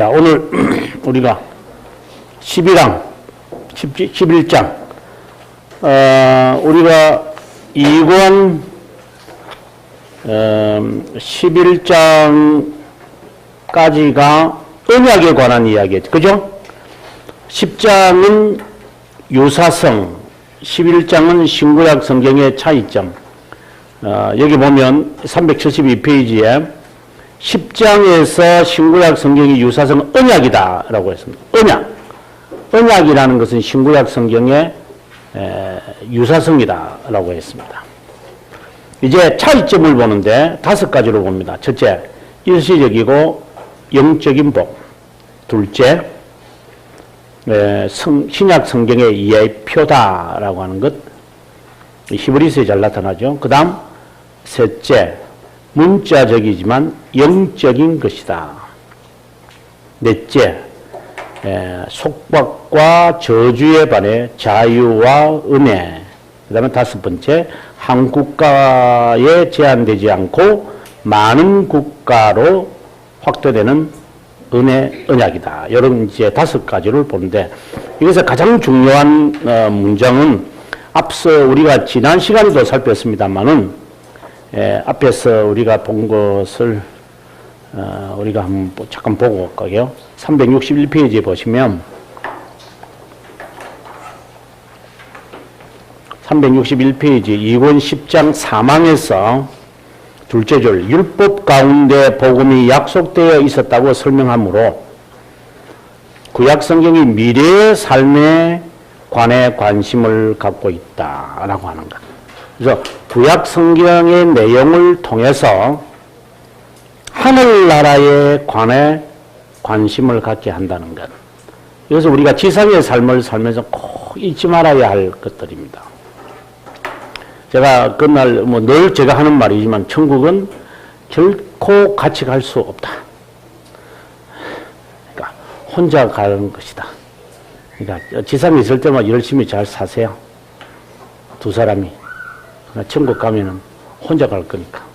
자, 오늘 우리가 11장, 우리가 2권 11장까지가 언약에 관한 이야기였죠. 그죠? 10장은 유사성, 11장은 신구약 성경의 차이점. 여기 보면 372페이지에 10장에서 신구약 성경의 유사성은 언약이다 라고 했습니다. 언약이라는 것은 신구약 성경의 유사성이다 라고 했습니다. 이제 차이점을 보는데 5가지로 봅니다. 첫째, 일시적이고 영적인 복. 둘째, 신약 성경의 예표다라고 하는 것. 히브리서에 잘 나타나죠. 그 다음, 셋째, 문자적이지만 영적인 것이다. 넷째, 속박과 저주에 반해 자유와 은혜. 그 다음에 5번째, 한 국가에 제한되지 않고 많은 국가로 확대되는 언약이다. 이런 이제 5가지를 보는데, 여기서 가장 중요한 문장은 앞서 우리가 지난 시간에도 살폈습니다만은, 앞에서 우리가 본 것을 우리가 한번 잠깐 보고 올까요? 361페이지에 보시면 361페이지 2권 10장 4망에서 둘째 줄, 율법 가운데 복음이 약속되어 있었다고 설명하므로 구약 성경이 미래의 삶에 관해 관심을 갖고 있다라고 하는 것. 그래서 구약 성경의 내용을 통해서 하늘나라에 관해 관심을 갖게 한다는 것. 그래서 우리가 지상의 삶을 살면서 꼭 잊지 말아야 할 것들입니다. 제가 그날 늘 제가 하는 말이지만 천국은 결코 같이 갈 수 없다. 그러니까 혼자 가는 것이다. 그러니까 지상에 있을 때만 열심히 잘 사세요. 두 사람이. 천국 가면은 혼자 갈 거니까.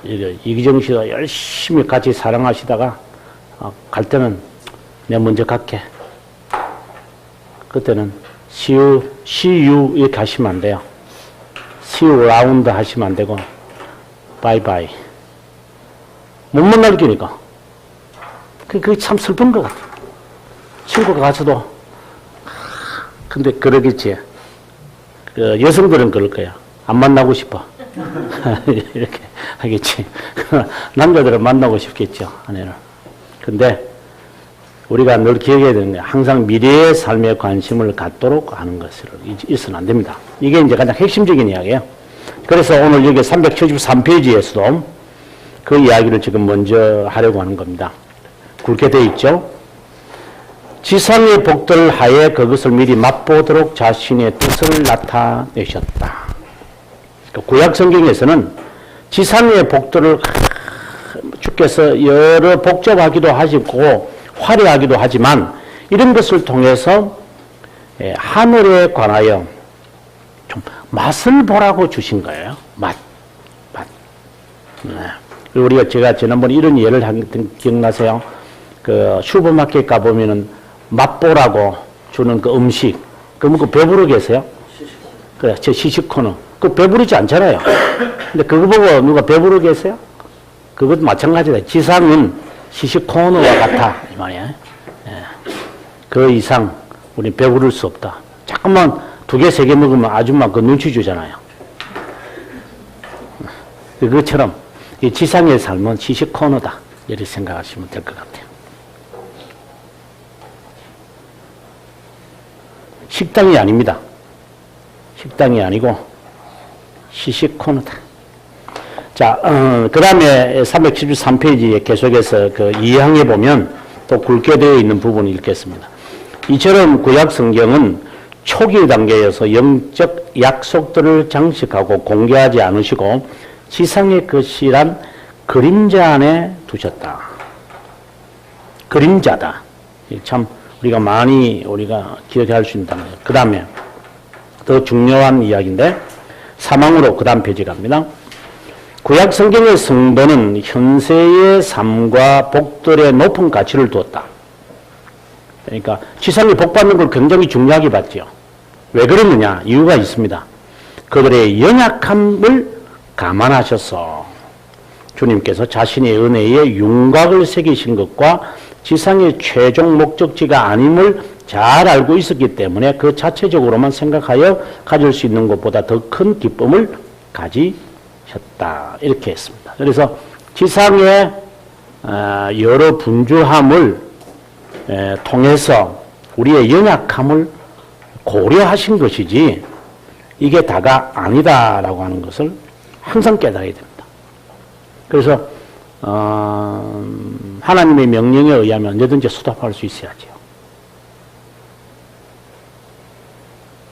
이기정 씨가 열심히 같이 사랑하시다가 갈 때는 내가 먼저 갈게. 그때는 see you 이렇게 하시면 안 돼요. see you around 하시면 안 되고 bye bye. 못 만날 거니까. 그게 참 슬픈 것 같아. 친구가 가서도 근데 그러겠지. 여성들은 그럴 거야. 안 만나고 싶어. 이렇게 하겠지. 남자들은 만나고 싶겠죠. 아내를. 근데 우리가 늘 기억해야 되는 게 항상 미래의 삶에 관심을 갖도록 하는 것을 있어는 안 됩니다. 이게 이제 가장 핵심적인 이야기예요. 그래서 오늘 여기 373페이지에서도 그 이야기를 지금 먼저 하려고 하는 겁니다. 굵게 되어 있죠. 지상의 복들 하에 그것을 미리 맛보도록 자신의 뜻을 나타내셨다. 구약 성경에서는 지상의 복들을 주께서 여러 복잡하기도 하시고 화려하기도 하지만 이런 것을 통해서 하늘에 관하여 좀 맛을 보라고 주신 거예요. 맛. 네. 우리가 제가 지난번에 이런 예를 한 기억나세요? 그 슈퍼마켓 가보면은 맛보라고 주는 그 음식, 그러면 그 배부르 계세요? 그래, 제 시식코너. 그 배부르지 않잖아요. 근데 그거 보고 누가 배부르 계세요? 그것도 마찬가지다. 지상은 시식코너와 같아. 이 말이야. 그 이상 우리 배부를 수 없다. 잠깐만 2개, 3개 먹으면 아줌마 그 눈치 주잖아요. 그것처럼 이 지상의 삶은 시식코너다. 이렇게 생각하시면 될 것 같아요. 식당이 아닙니다. 식당이 아니고 시식코너다. 자, 그 다음에 373페이지에 계속해서 그 2항에 보면 또 굵게 되어 있는 부분을 읽겠습니다. 이처럼 구약 성경은 초기 단계에서 영적 약속들을 장식하고 공개하지 않으시고 지상의 것이란 그림자 안에 두셨다. 그림자다. 참 우리가 많이 기억할 수 있는 단어예요. 그 다음에 더 중요한 이야기인데 사망으로 그 다음 페이지 갑니다. 구약 성경의 성도는 현세의 삶과 복들의 높은 가치를 두었다. 그러니까 지상에 복 받는 걸 굉장히 중요하게 봤죠. 왜 그러느냐? 이유가 있습니다. 그들의 연약함을 감안하셔서 주님께서 자신의 은혜에 윤곽을 새기신 것과 지상의 최종 목적지가 아님을 잘 알고 있었기 때문에 그 자체적으로만 생각하여 가질 수 있는 것보다 더 큰 기쁨을 가지셨다. 이렇게 했습니다. 그래서 지상의 여러 분주함을 통해서 우리의 연약함을 고려하신 것이지 이게 다가 아니다라고 하는 것을 항상 깨달아야 됩니다. 그래서 하나님의 명령에 의하면 언제든지 수답할 수 있어야죠.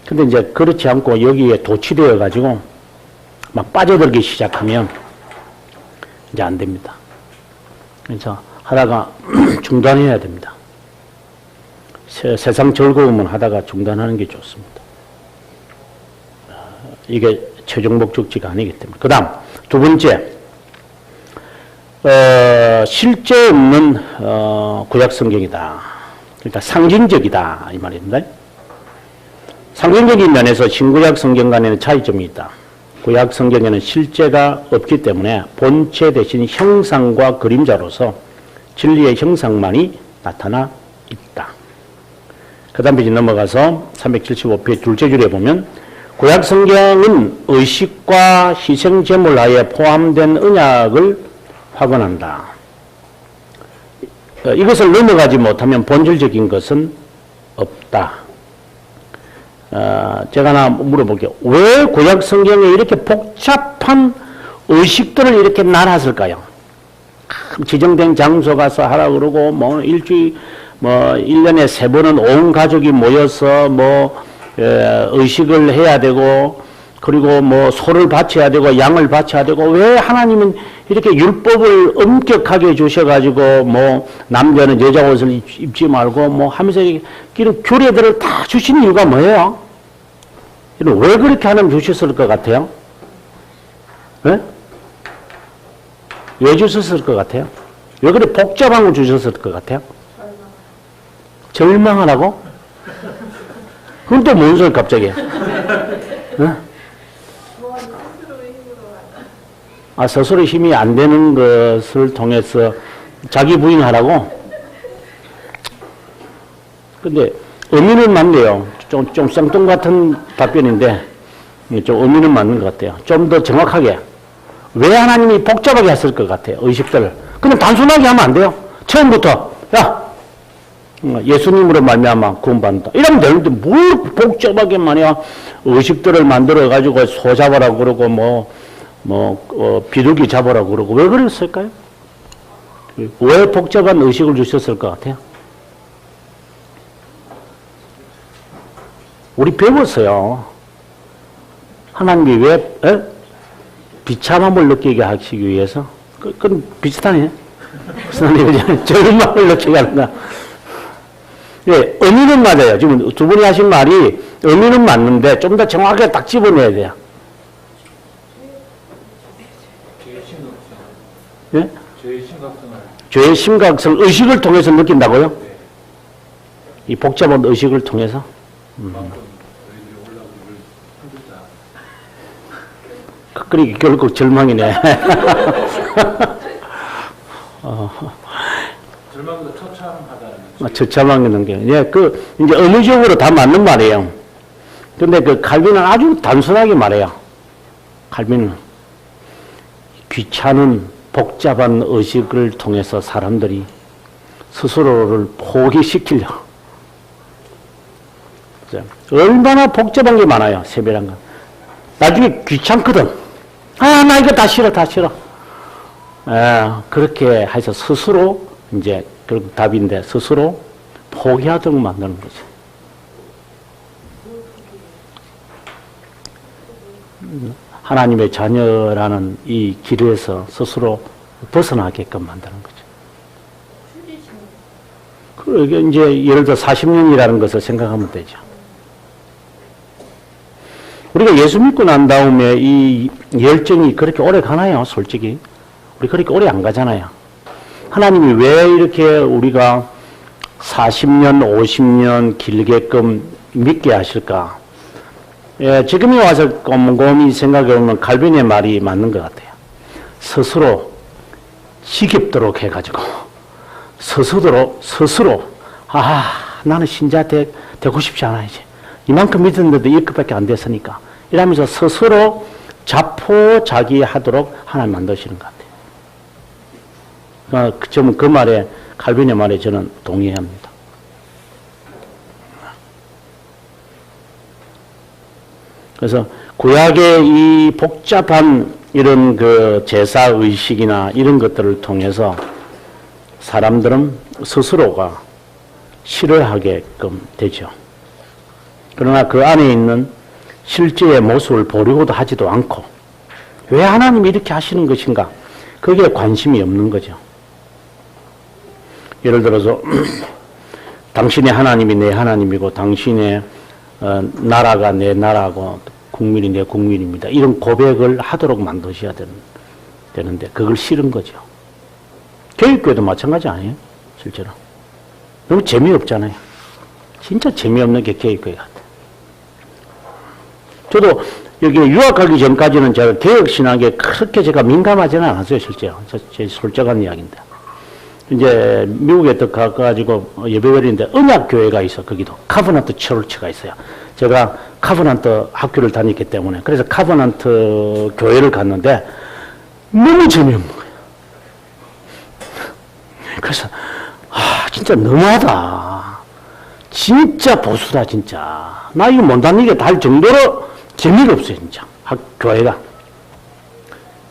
근데 이제 그렇지 않고 여기에 도취되어 가지고 막 빠져들기 시작하면 이제 안 됩니다. 그래서 하다가 중단해야 됩니다. 세상 즐거움은 하다가 중단하는 게 좋습니다. 이게 최종 목적지가 아니기 때문에. 그 다음 두 번째, 실제 없는 구약 성경이다. 그러니까 상징적이다 이 말입니다. 상징적인 면에서 신구약 성경 간에는 차이점이 있다. 구약 성경에는 실제가 없기 때문에 본체 대신 형상과 그림자로서 진리의 형상만이 나타나 있다. 그 다음 페이지 넘어가서 375페이지 둘째 줄에 보면 구약 성경은 의식과 희생 제물하에 포함된 언약을 확언한다. 이것을 넘어가지 못하면 본질적인 것은 없다. 제가 하나 물어볼게요. 왜 구약 성경에 이렇게 복잡한 의식들을 이렇게 나눴을까요? 지정된 장소 가서 하라 그러고, 일주일, 1년에 3번은 온 가족이 모여서 의식을 해야 되고, 그리고 소를 바쳐야 되고, 양을 바쳐야 되고, 왜 하나님은 이렇게 율법을 엄격하게 주셔가지고, 남자는 여자 옷을 입지 말고, 하면서 이런 규례들을 다 주신 이유가 뭐예요? 왜 그렇게 하나님 주셨을 것 같아요? 네? 왜 주셨을 것 같아요? 왜 그렇게 복잡한 걸 주셨을 것 같아요? 절망하라고? 그건 또 뭔 소리 갑자기? 네? 스스로 힘이 안 되는 것을 통해서 자기 부인하라고? 근데 의미는 맞네요. 좀 생뚱 같은 답변인데 좀 의미는 맞는 것 같아요. 좀 더 정확하게. 왜 하나님이 복잡하게 했을 것 같아요? 의식들을. 그냥 단순하게 하면 안 돼요. 처음부터 야 예수님으로 말미암아 구원받는다. 이러면 되는데 뭘 복잡하게 말이야. 의식들을 만들어 가지고 소 잡으라고 그러고 비둘기 잡으라고 그러고 왜 그랬을까요? 왜 복잡한 의식을 주셨을 것 같아요? 우리 배웠어요. 하나님이 왜 비참함을 느끼게 하시기 위해서? 그건 비슷하네. 절망을 느끼게 하는가. 예, 의미는 맞아요. 지금 두 분이 하신 말이 의미는 맞는데 좀 더 정확하게 딱 집어내야 돼요. 예? 죄의 심각성을 의식을 통해서 느낀다고요? 이 복잡한 의식을 통해서? 그러니까 결국 절망이네. 절망보다 처참하다는 처참한 게. 예, 이제 의미적으로 다 맞는 말이에요. 근데 칼빈은 아주 단순하게 말해요. 칼빈은. 귀찮은 복잡한 의식을 통해서 사람들이 스스로를 포기시키려고. 얼마나 복잡한 게 많아요, 세배란 건. 나중에 귀찮거든. 나 이거 다 싫어. 그렇게 해서 스스로, 이제, 결국 답인데, 스스로 포기하도록 만드는 거죠. 하나님의 자녀라는 이 길에서 스스로 벗어나게끔 만드는 거죠. 그러게, 이제, 예를 들어 40년이라는 것을 생각하면 되죠. 우리가 예수 믿고 난 다음에 이 열정이 그렇게 오래 가나요? 솔직히. 우리 그렇게 오래 안 가잖아요. 하나님이 왜 이렇게 우리가 40년, 50년 길게끔 믿게 하실까? 예, 지금에 와서 곰곰이 생각해보면 칼빈의 말이 맞는 것 같아요. 스스로 지겹도록 해가지고 스스로 나는 신자 되고 싶지 않아 이제 이만큼 믿었는데도 이것밖에 안 됐으니까 이러면서 스스로 자포자기하도록 하나님 만드시는 것 같아요. 저는 그 말에 칼빈의 말에 저는 동의합니다. 그래서 구약의 이 복잡한 이런 그 제사 의식이나 이런 것들을 통해서 사람들은 스스로가 싫어하게끔 되죠. 그러나 그 안에 있는 실제의 모습을 보려고도 하지도 않고 왜 하나님이 이렇게 하시는 것인가? 거기에 관심이 없는 거죠. 예를 들어서 당신의 하나님이 내 하나님이고 당신의 나라가 내 나라고 국민이 내 국민입니다. 이런 고백을 하도록 만드셔야 되는데 그걸 싫은 거죠. 교육교회도 마찬가지 아니에요? 실제로. 너무 재미없잖아요. 진짜 재미없는 게 교육교회 같아요. 저도 여기 유학하기 전까지는 제가 개혁신학에 그렇게 제가 민감하지는 않았어요. 실제로. 제 솔직한 이야기인데. 이제 미국에 또 가가지고 예배드리는데 언약교회가 있어. 거기도. 카버넌트 처치가 있어요. 제가 카버넌트 학교를 다녔기 때문에 그래서 카버넌트 교회를 갔는데 너무 재미없는 거예요. 그래서 진짜 너무하다. 진짜 보수다 진짜. 나 이거 못 다니게 할 정도로 재미가 없어요 진짜. 교회가.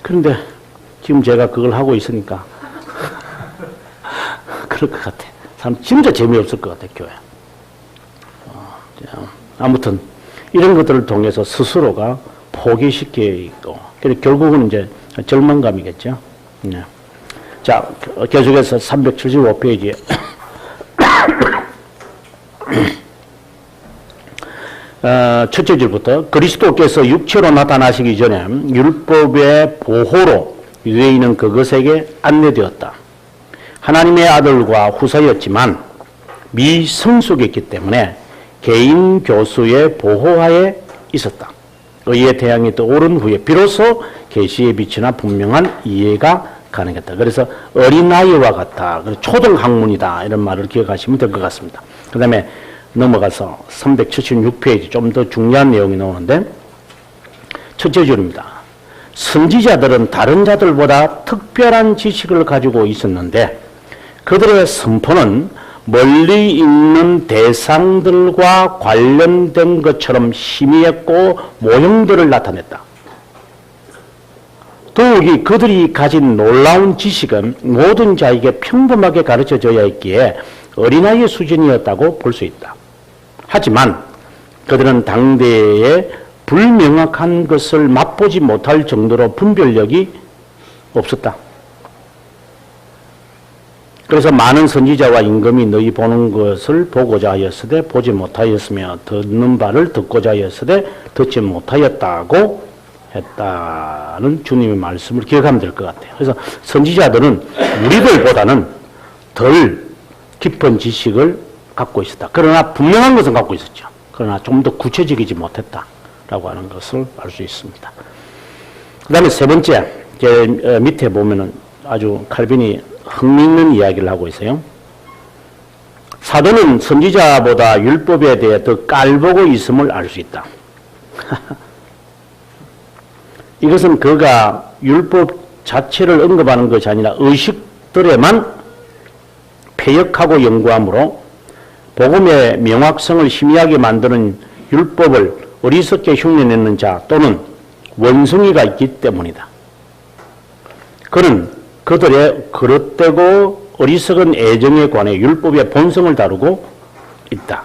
그런데 지금 제가 그걸 하고 있으니까 그럴 것 같아. 사람 진짜 재미없을 것 같아 교회. 아무튼 이런 것들을 통해서 스스로가 포기시키고 결국은 이제 절망감이겠죠. 네. 자, 계속해서 375페이지에 첫째 줄부터 그리스도께서 육체로 나타나시기 전에 율법의 보호로 유대인은 그것에게 안내되었다. 하나님의 아들과 후사였지만 미성숙했기 때문에 개인 교수의 보호하에 있었다. 의의 태양이 떠오른 후에 비로소 계시의 빛이나 분명한 이해가 가능했다. 그래서 어린아이와 같아. 초등학문이다. 이런 말을 기억하시면 될 것 같습니다. 그 다음에 넘어가서 376페이지 좀 더 중요한 내용이 나오는데 첫째 줄입니다. 선지자들은 다른 자들보다 특별한 지식을 가지고 있었는데 그들의 선포는 멀리 있는 대상들과 관련된 것처럼 희미했고 모형들을 나타냈다. 더욱이 그들이 가진 놀라운 지식은 모든 자에게 평범하게 가르쳐져야 했기에 어린아이의 수준이었다고 볼 수 있다. 하지만 그들은 당대에 불명확한 것을 맛보지 못할 정도로 분별력이 없었다. 그래서 많은 선지자와 임금이 너희 보는 것을 보고자 하였으되 보지 못하였으며 듣는 바를 듣고자 하였으되 듣지 못하였다고 했다는 주님의 말씀을 기억하면 될 것 같아요. 그래서 선지자들은 우리들보다는 덜 깊은 지식을 갖고 있었다. 그러나 분명한 것은 갖고 있었죠. 그러나 좀 더 구체적이지 못했다라고 하는 것을 알 수 있습니다. 그 다음에 세 번째, 제 밑에 보면은 아주 칼빈이 흥미있는 이야기를 하고 있어요. 사도는 선지자보다 율법에 대해 더 깔보고 있음을 알 수 있다. 이것은 그가 율법 자체를 언급하는 것이 아니라 의식들에만 패역하고 연구함으로 복음의 명확성을 희미하게 만드는 율법을 어리석게 흉내내는 자 또는 원숭이가 있기 때문이다. 그는 그들의 그릇되고 어리석은 애정에 관해 율법의 본성을 다루고 있다.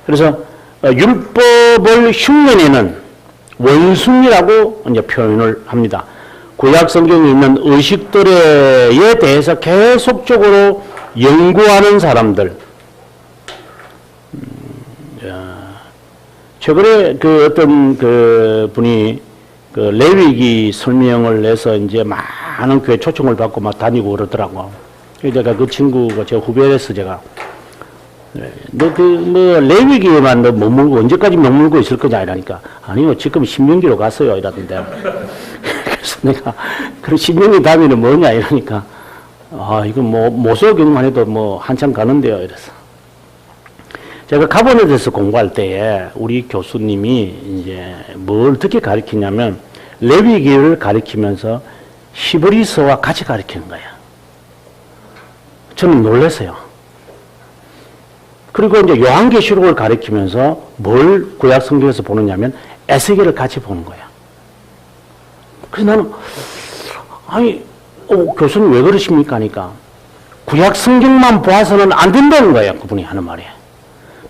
그래서 율법을 흉내내는 원숭이라고 이제 표현을 합니다. 구약 성경에 있는 의식들에 대해서 계속적으로 연구하는 사람들, 최근에 그 어떤 그 분이 그 레위기 설명을 해서 이제 많은 교회 초청을 받고 막 다니고 그러더라고. 제가 그 친구가 제 후배라서 제가 너 그 뭐 레위기에만 너 머물고 언제까지 머물고 있을 거냐 이러니까 아니요 지금 신명기로 갔어요 이러던데. 그래서 내가 그럼 신명기 다음에는 뭐냐 이러니까 아 이거 뭐 모세오경만 해도 뭐 한참 가는데요 이래서. 제가 가본에 대해서 공부할 때에 우리 교수님이 이제 뭘 어떻게 가르치냐면 레위기를 가르치면서 히브리서와 같이 가르치는 거예요. 저는 놀랐어요. 그리고 이제 요한계시록을 가르치면서 뭘 구약 성경에서 보느냐면 에스겔을 같이 보는 거예요. 그래서 나는 아니 교수님 왜 그러십니까 하니까 구약 성경만 보아서는 안 된다는 거예요. 그분이 하는 말이.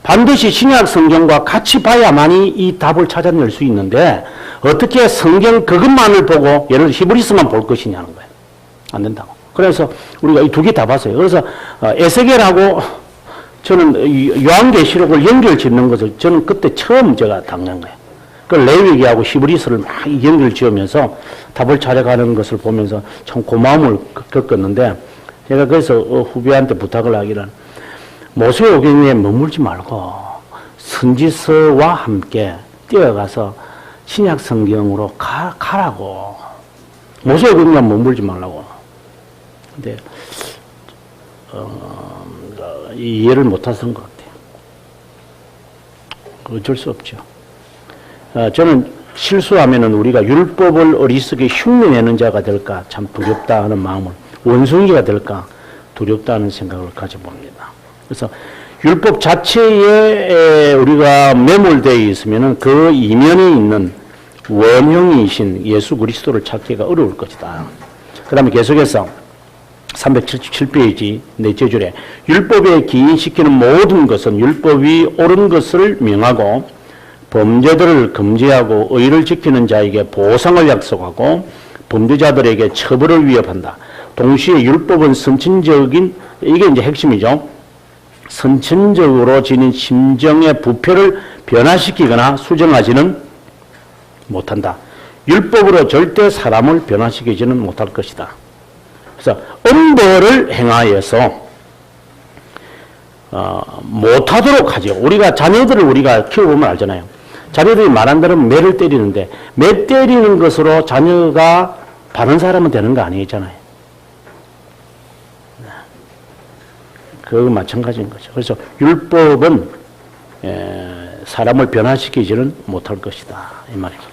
반드시 신약 성경과 같이 봐야만이 이 답을 찾아낼 수 있는데 어떻게 성경 그것만을 보고 예를 들어 히브리서만 볼 것이냐는 거예요. 안 된다고. 그래서 우리가 이 두 개 다 봤어요. 그래서 에스겔하고 저는 요한계시록을 연결 짓는 것을 저는 그때 처음 제가 당한 거예요. 그 레위기하고 히브리서를 막 연결 지으면서 답을 찾아가는 것을 보면서 참 고마움을 겪었는데 제가 그래서 후배한테 부탁을 하기는 모세오경에 머물지 말고 선지서와 함께 뛰어가서 신약 성경으로 가라고. 모세오경에 머물지 말라고. 근데 이해를 못하던 것 같아요. 어쩔 수 없죠. 저는 실수하면은 우리가 율법을 어리석게 흉내내는 자가 될까 참 두렵다 하는 마음을 원숭이가 될까 두렵다 하는 생각을 가져봅니다. 그래서 율법 자체에 우리가 매몰되어 있으면은 그 이면에 있는 원형이신 예수 그리스도를 찾기가 어려울 것이다. 그 다음에 계속해서 377페이지 넷째 줄에 율법에 기인시키는 모든 것은 율법이 옳은 것을 명하고 범죄들을 금지하고 의를 지키는 자에게 보상을 약속하고 범죄자들에게 처벌을 위협한다. 동시에 율법은 선천적인 이게 이제 핵심이죠. 선천적으로 지닌 심정의 부패를 변화시키거나 수정하지는 못한다. 율법으로 절대 사람을 변화시키지는 못할 것이다. 그래서 엄벌을 행하여서 못하도록 하죠. 우리가 자녀들을 우리가 키워보면 알잖아요. 자녀들이 말한 대로 매를 때리는데 매 때리는 것으로 자녀가 바른 사람은 되는 거 아니잖아요. 그거 마찬가지인 거죠. 그래서 율법은 사람을 변화시키지는 못할 것이다. 이 말입니다.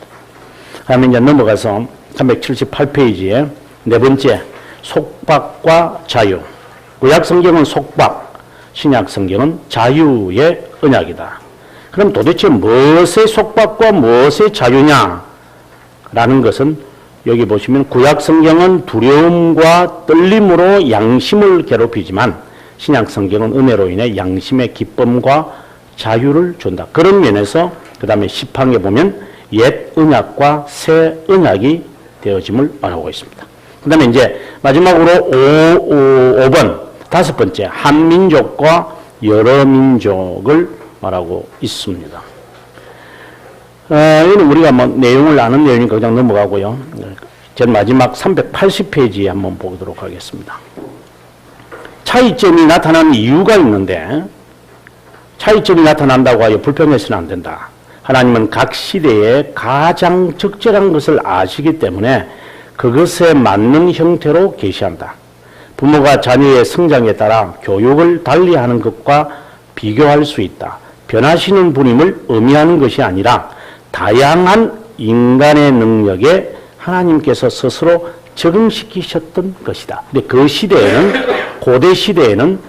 다음에 이제 넘어가서 378페이지에 네 번째 속박과 자유. 구약 성경은 속박, 신약 성경은 자유의 언약이다. 그럼 도대체 무엇의 속박과 무엇의 자유냐? 라는 것은 여기 보시면 구약 성경은 두려움과 떨림으로 양심을 괴롭히지만 신약 성경은 은혜로 인해 양심의 기쁨과 자유를 준다. 그런 면에서 그 다음에 시판에 보면 옛 언약과 새 언약이 되어짐을 말하고 있습니다. 그 다음에 이제 마지막으로 5번 다섯 번째 한민족과 여러 민족을 말하고 있습니다. 이거는 우리가 뭐 내용을 아는 내용이니까 그냥 넘어가고요. 전 마지막 380페이지에 한번 보도록 하겠습니다. 차이점이 나타나는 이유가 있는데 차이점이 나타난다고 하여 불평해서는 안 된다. 하나님은 각 시대에 가장 적절한 것을 아시기 때문에 그것에 맞는 형태로 계시한다. 부모가 자녀의 성장에 따라 교육을 달리하는 것과 비교할 수 있다. 변하시는 분임을 의미하는 것이 아니라 다양한 인간의 능력에 하나님께서 스스로 적응시키셨던 것이다. 근데 그 시대에는 고대 시대에는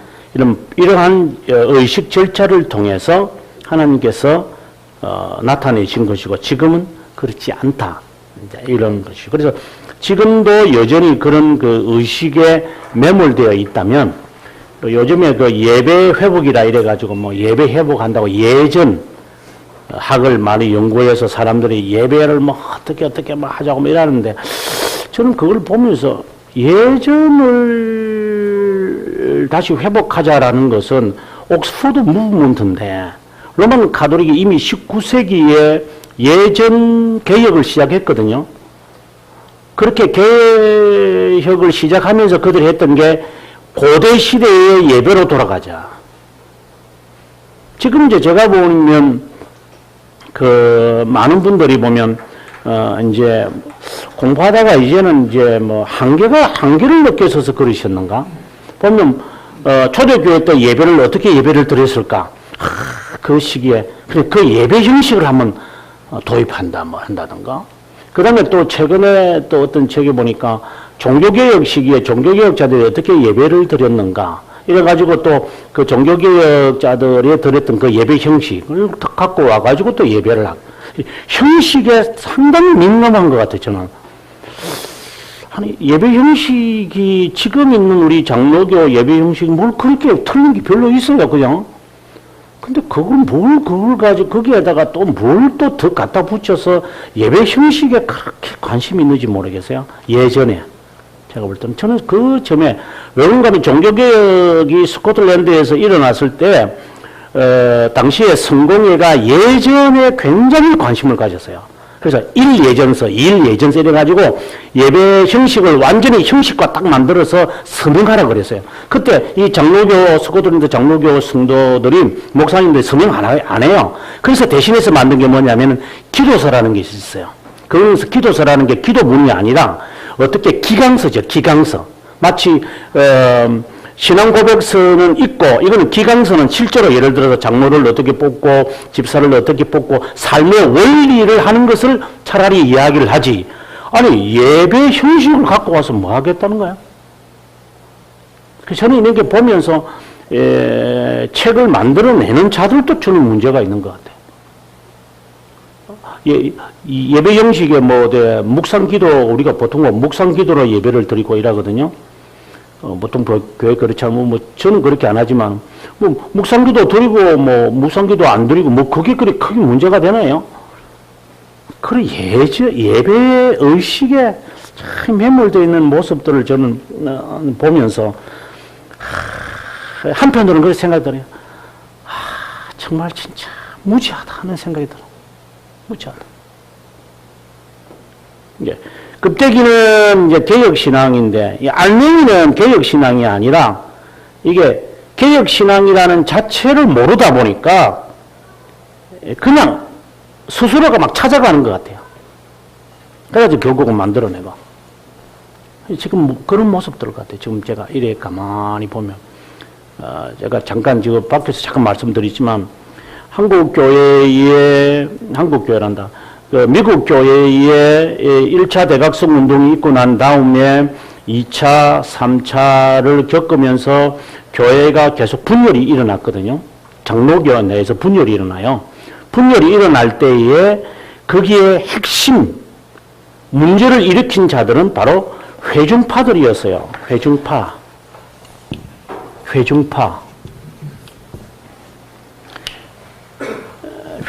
이러한 의식 절차를 통해서 하나님께서 나타내신 것이고 지금은 그렇지 않다. 이런 것이고 그래서 지금도 여전히 그런 그 의식에 매몰되어 있다면 요즘에 그 예배 회복이라 이래가지고 뭐 예배 회복한다고 예전 학을 많이 연구해서 사람들이 예배를 뭐 어떻게 막 하자고 뭐 이러는데 저는 그걸 보면서 예전을 다시 회복하자라는 것은 옥스퍼드 무브먼트인데 로만 가톨릭이 이미 19세기에 예전 개혁을 시작했거든요. 그렇게 개혁을 시작하면서 그들이 했던 게 고대 시대의 예배로 돌아가자. 지금 이제 제가 보면 그 많은 분들이 보면 이제 공부하다가 이제는 이제 뭐 한계를 느껴서 그러셨는가? 보면 초대교회 때 예배를 어떻게 예배를 드렸을까? 그 시기에 그 예배 형식을 한번 도입한다 뭐 한다든가. 그다음에 또 최근에 또 어떤 책에 보니까 종교개혁 시기에 종교개혁자들이 어떻게 예배를 드렸는가 이래가지고 또 그 종교개혁자들이 드렸던 그 예배 형식을 갖고 와가지고 또 예배를 하고 형식에 상당히 민감한 것 같아요. 저는 아니 예배 형식이 지금 있는 우리 장로교 예배 형식이 뭘 그렇게 틀린 게 별로 있어요 그냥. 근데 그걸 가지고 거기에다가 또 뭘 또 더 갖다 붙여서 예배 형식에 그렇게 관심이 있는지 모르겠어요. 예전에. 제가 볼 때는 저는 그 점에 외국인간의 종교개혁이 스코틀랜드에서 일어났을 때, 당시에 성공회가 예전에 굉장히 관심을 가졌어요. 그래서 1예전서, 2예전서 이래가지고 예배 형식을 완전히 형식과 딱 만들어서 서명하라 그랬어요. 그때 이 장로교, 스코틀랜드 장로교 성도들이, 목사님들이 서명 안 해요. 그래서 대신해서 만든 게 뭐냐면 기도서라는 게 있어요. 그래서 기도서라는 게 기도문이 아니라 어떻게 기강서죠, 기강서. 마치, 신앙 고백서는 있고, 이거는 기강서는 실제로 예를 들어서 장로를 어떻게 뽑고, 집사를 어떻게 뽑고, 삶의 원리를 하는 것을 차라리 이야기를 하지. 아니, 예배 형식을 갖고 와서 뭐 하겠다는 거야? 저는 이렇게 보면서, 책을 만들어내는 자들도 저는 문제가 있는 것 같아요. 예배 형식에 묵상기도, 우리가 보통 묵상기도로 예배를 드리고 이러거든요. 보통 교회 그렇지 않으면 저는 그렇게 안 하지만, 묵상기도 드리고, 묵상기도 안 드리고, 그게 그리 크게 문제가 되나요? 그래, 예배 의식에 참 매몰되어 있는 모습들을 저는 보면서, 한편으로는 그렇게 생각이 들어요. 정말 진짜 무지하다 하는 생각이 들어요. 무지하다. 이제 급대기는 이제 개혁신앙인데, 알맹이는 개혁신앙이 아니라, 이게 개혁신앙이라는 자체를 모르다 보니까, 그냥 스스로가 막 찾아가는 것 같아요. 그래가지고 결국은 만들어내고. 지금 그런 모습들 같아요. 지금 제가 이래 가만히 보면, 제가 잠깐 지금 밖에서 잠깐 말씀드리지만, 한국교회란다. 미국 교회의 1차 대각성 운동이 있고 난 다음에 2차, 3차를 겪으면서 교회가 계속 분열이 일어났거든요. 장로교 내에서 분열이 일어나요. 분열이 일어날 때에 거기에 핵심 문제를 일으킨 자들은 바로 회중파들이었어요. 회중파.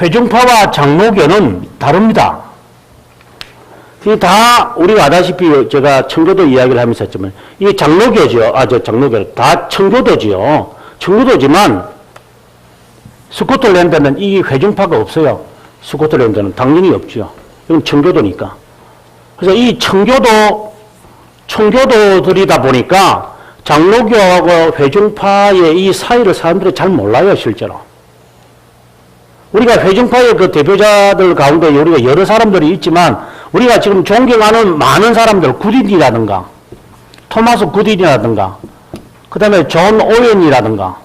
회중파와 장로교는 다릅니다. 이 다 우리가 아다시피 제가 청교도 이야기를 하면서 했지만 이 장로교죠. 장로교 다 청교도지요. 청교도지만 스코틀랜드는 이 회중파가 없어요. 스코틀랜드는 당연히 없죠. 이건 청교도니까. 그래서 이 청교도들이다 보니까 장로교하고 회중파의 이 사이를 사람들이 잘 몰라요, 실제로. 우리가 회중파의 그 대표자들 가운데 우리가 여러 사람들이 있지만 우리가 지금 존경하는 많은 사람들, 구딘이라든가 토마스 구딘이라든가 그 다음에 존 오웬이라든가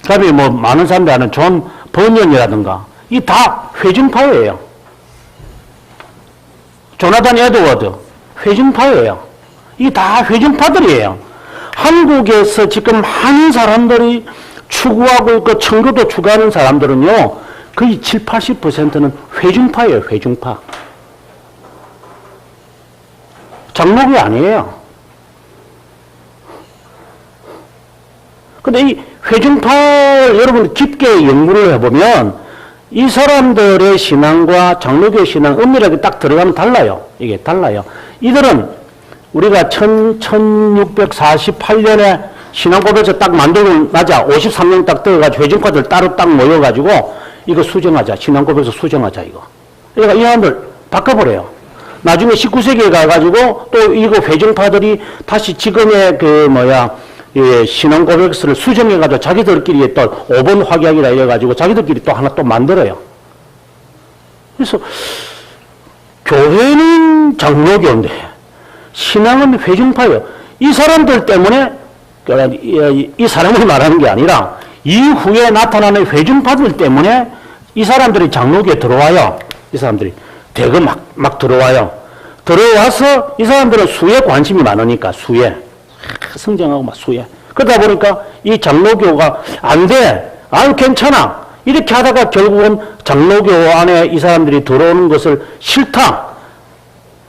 그 다음에 많은 사람들이 아는 존 버년이라든가 이 다 회중파예요. 조나단 에드워드 회중파예요. 이 다 회중파들이에요. 한국에서 지금 많은 사람들이 추구하고 그 청교도 추구하는 사람들은요 거의 7, 80%는 회중파예요. 회중파. 장로교 아니에요. 근데 이 회중파를 여러분 깊게 연구를 해보면 이 사람들의 신앙과 장로교 신앙 엄밀하게 딱 들어가면 달라요. 이게 달라요. 이들은 우리가 1648년에 신앙고백서 딱 만들고 나자 53명 딱 들어가지고 회중파들 따로 딱 모여가지고 이거 수정하자. 신앙고백서 수정하자 이거. 그러니까 이 사람들 바꿔버려요. 나중에 19세기에 가가지고 또 이거 회중파들이 다시 지금의 신앙고백서를 수정해가지고 자기들끼리 또 5번 확약이라 이래가지고 자기들끼리 또 하나 또 만들어요. 그래서 교회는 장로교인데 신앙은 회중파예요. 이 사람들 때문에 이 사람을 말하는 게 아니라 이후에 나타나는 회중파들 때문에 이 사람들이 장로교에 들어와요. 이 사람들이 대거 막 들어와요. 들어와서 이 사람들은 수에 관심이 많으니까 수에 성장하고 막 수에 그러다 보니까 이 장로교가 안 돼. 아유 괜찮아. 이렇게 하다가 결국은 장로교 안에 이 사람들이 들어오는 것을 싫다.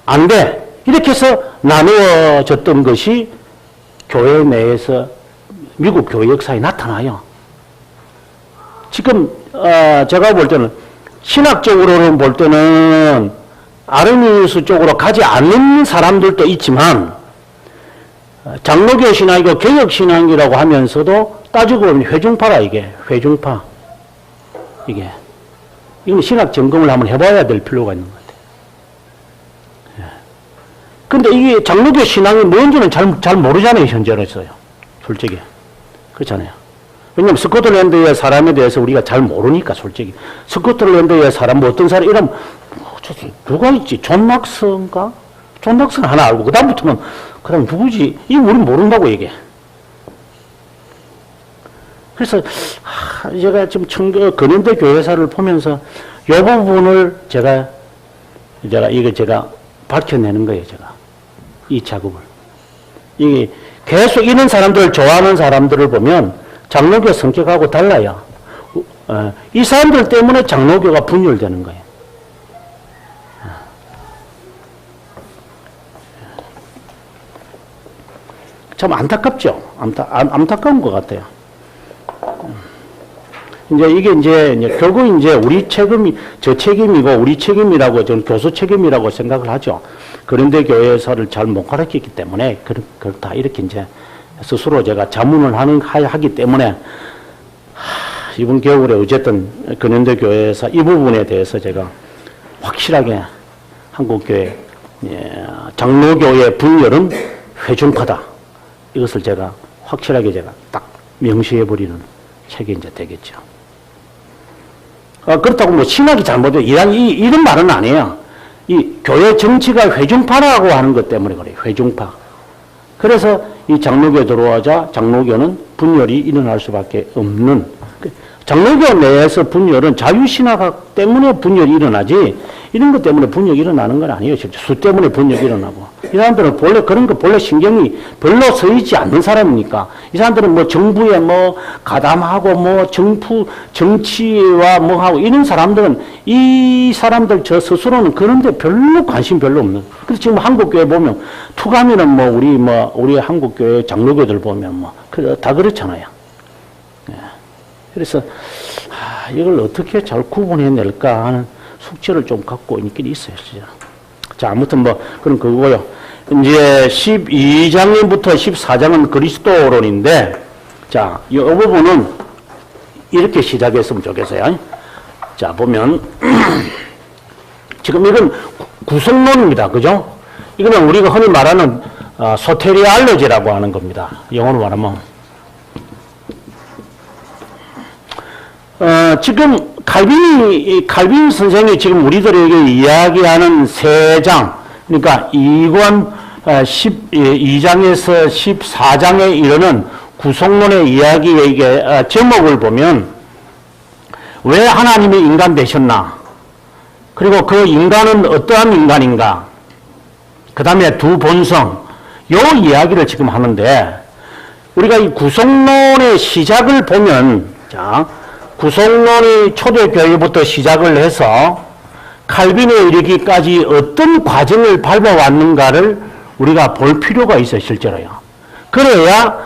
안 돼. 이렇게 해서 나누어졌던 것이 교회 내에서 미국 교회 역사에 나타나요. 지금 제가 볼 때는 신학적으로는 볼 때는 아르미니우스 쪽으로 가지 않는 사람들도 있지만 장로교 신학이고 개혁 신학이라고 하면서도 따지고 보면 회중파라 이게 회중파 이건 신학 점검을 한번 해봐야 될 필요가 있는 것 같아요. 근데 이게 장로교 신앙이 뭔지는 잘 모르잖아요, 현재로서요. 솔직히. 그렇잖아요. 왜냐면 스코틀랜드의 사람에 대해서 우리가 잘 모르니까, 솔직히. 스코틀랜드의 사람, 뭐 어떤 사람, 이런, 누가 있지? 존 낙스인가? 존 낙스는 하나 알고, 그다음 누구지? 이 우리 모른다고 얘기해. 그래서, 제가 지금 근현대 교회사를 보면서, 이 부분을 제가 밝혀내는 거예요, 제가. 이 작업을. 이게 계속 이런 사람들, 좋아하는 사람들을 보면 장로교 성격하고 달라요. 이 사람들 때문에 장로교가 분열되는 거예요. 참 안타깝죠? 안타까운 것 같아요. 이제 결국 이제 우리 책임이, 저 책임이고 우리 책임이라고 저는 교수 책임이라고 생각을 하죠. 그런데 교회사를 잘 못 가르쳤기 때문에 그렇다. 이렇게 이제 스스로 제가 자문을 하기 때문에 이번 겨울에 어쨌든 근현대 교회사 이 부분에 대해서 제가 확실하게 한국교회 장로교의 분열은 회중파다. 이것을 제가 확실하게 제가 딱 명시해버리는 책이 이제 되겠죠. 그렇다고 뭐 신학이 잘못돼 이런 말은 아니에요. 이 교회 정치가 회중파라고 하는 것 때문에 그래요. 회중파. 그래서 이 장로교에 들어와자 장로교는 분열이 일어날 수밖에 없는, 장로교 내에서 분열은 자유신학 때문에 분열이 일어나지 이런 것 때문에 분열이 일어나는 건 아니에요. 실제 수 때문에 분열이 일어나고. 이 사람들은 본래 그런 거 본래 신경이 별로 서있지 않는 사람이니까 이 사람들은 뭐 정부에 뭐 가담하고 뭐 정치와 뭐 하고 이런 사람들은 이 사람들 저 스스로는 그런데 별로 관심 별로 없는. 그래서 지금 한국교회 보면 투가면은 우리 한국교회 장로교들 보면 다 그렇잖아요. 그래서 이걸 어떻게 잘 구분해낼까 하는 숙제를 좀 갖고 있긴 있어요. 진짜. 자, 아무튼 그럼 그거고요. 이제 12장부터 14장은 그리스도론인데, 자, 이 부분은 이렇게 시작했으면 좋겠어요. 자, 보면 지금 이건 구속론입니다. 그죠? 이거는 우리가 흔히 말하는 소테리알로지라고 하는 겁니다. 영어로 말하면. 지금 칼빈 선생이 지금 우리들에게 이야기하는 세 장, 그러니까 2권 12장에서 14장에 이르는 구속론의 이야기의 제목을 보면 왜 하나님이 인간 되셨나? 그리고 그 인간은 어떠한 인간인가? 그 다음에 두 본성, 요 이야기를 지금 하는데 우리가 이 구속론의 시작을 보면, 자, 구속론이 초대교회부터 시작을 해서 칼빈에 이르기까지 어떤 과정을 밟아왔는가를 우리가 볼 필요가 있어요, 실제로요. 그래야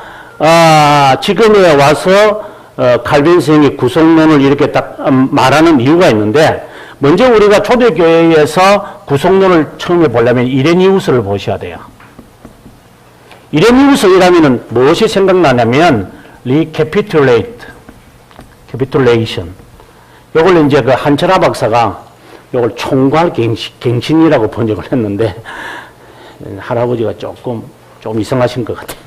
지금에 와서 칼빈 선생이 구속론을 이렇게 딱 말하는 이유가 있는데, 먼저 우리가 초대교회에서 구속론을 처음에 보려면 이레니우스를 보셔야 돼요. 이레니우스이라면은 무엇이 생각나냐면 capitulation. 요걸 이제 그 한철아 박사가 요걸 총괄 갱신이라고 번역을 했는데 할아버지가 좀 이상하신 것 같아요.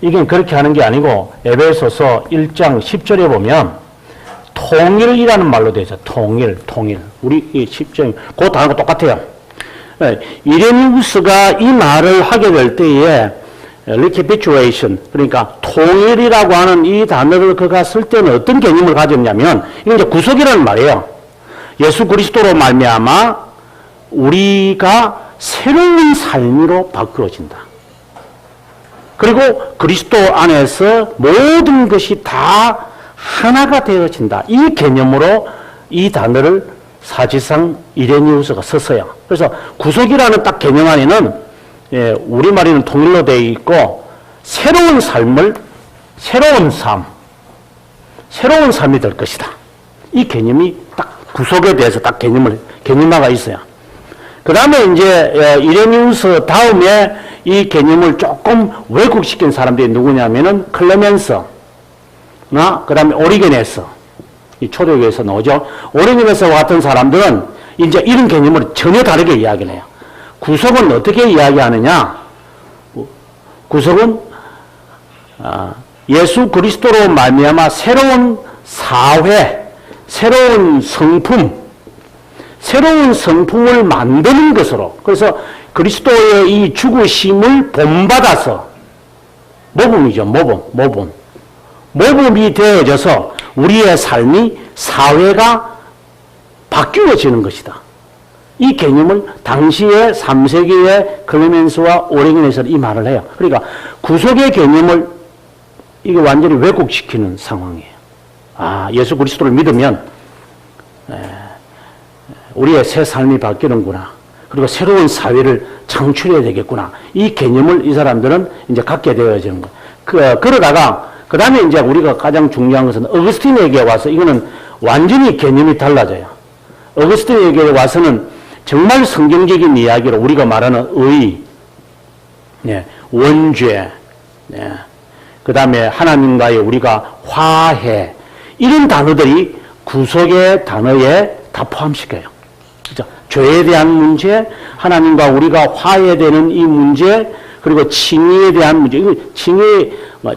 이게 그렇게 하는 게 아니고 에베소서 1장 10절에 보면 통일이라는 말로 되죠. 통일. 우리 이 10절 그 단어가 똑같아요. 이레니우스가 이 말을 하게 될 때에 recapitulation, 그러니까 통일이라고 하는 이 단어를 그가 쓸 때는 어떤 개념을 가졌냐면 이게 이제 구속이라는 말이에요. 예수 그리스도로 말미암아 우리가 새로운 삶으로 바꾸어진다. 그리고 그리스도 안에서 모든 것이 다 하나가 되어진다. 이 개념으로 이 단어를 사실상 이레니우스가 썼어요. 그래서 구속이라는 딱 개념 안에는 우리말에는 통일로 되어 있고 새로운 삶이 될 것이다. 이 개념이 딱 구속에 대해서 딱 개념화가 있어요. 그 다음에 이제 이레니우스 다음에 이 개념을 조금 왜곡시킨 사람들이 누구냐면은 클레멘스나 그 다음에 오리게네스, 이 초대교회에서 나오죠. 오리게네스와 같은 사람들은 이제 이런 개념을 전혀 다르게 이야기를 해요. 구속은 어떻게 이야기하느냐? 구속은 예수 그리스도로 말미암아 새로운 사회, 새로운 성품을 만드는 것으로, 그래서 그리스도의 이 죽으심을 본받아서 모범이죠. 모범이 되어져서 우리의 삶이 사회가 바뀌어지는 것이다. 이 개념을 당시에 3세기의 클레멘스와 오리게네스는 이 말을 해요. 그러니까 구속의 개념을 이게 완전히 왜곡시키는 상황이에요. 예수 그리스도를 믿으면 우리의 새 삶이 바뀌는구나. 그리고 새로운 사회를 창출해야 되겠구나. 이 개념을 이 사람들은 이제 갖게 되어지는 거예요. 그러다가 그 다음에 이제 우리가 가장 중요한 것은 어거스틴에게 와서 이거는 완전히 개념이 달라져요. 어거스틴에게 와서는 정말 성경적인 이야기로 우리가 말하는 의, 원죄, 그 다음에 하나님과의 우리가 화해, 이런 단어들이 구속의 단어에 다 포함시켜요. 그죠? 죄에 대한 문제, 하나님과 우리가 화해되는 이 문제, 그리고 칭의에 대한 문제. 칭의